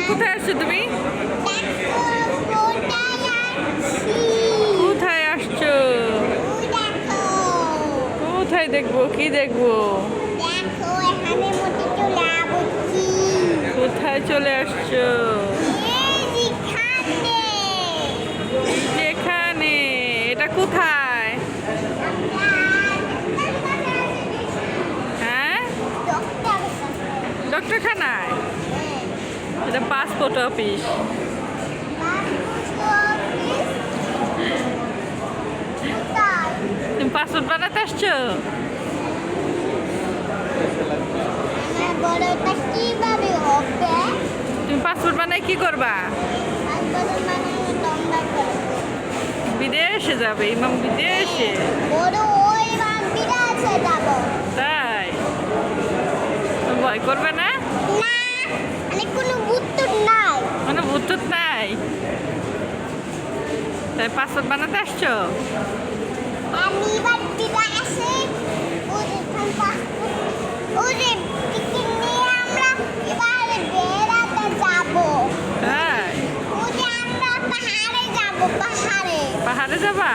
কোথায় আসছো তুমি? কোথায় আসছো? কোথায় দেখবো? কি দেখবো? কোথায় চলে আসছো? যেখানে। এটা কোথায়? হ্যাঁ, ডক্টরখানায়। এটা পাসপোর্ট অফিস। তুমি পাসপোর্ট বানাতে আসছো? তুমি পাসপোর্ট বানাই কি করবা? বিদেশে যাবে? ইমাম বিদেশে? তাই? ভয় করবে না? কোনো ভূত নাই? তাই পাসপোর্ট বানাতে আসছো? তাই? পাহাড়ে যাবা?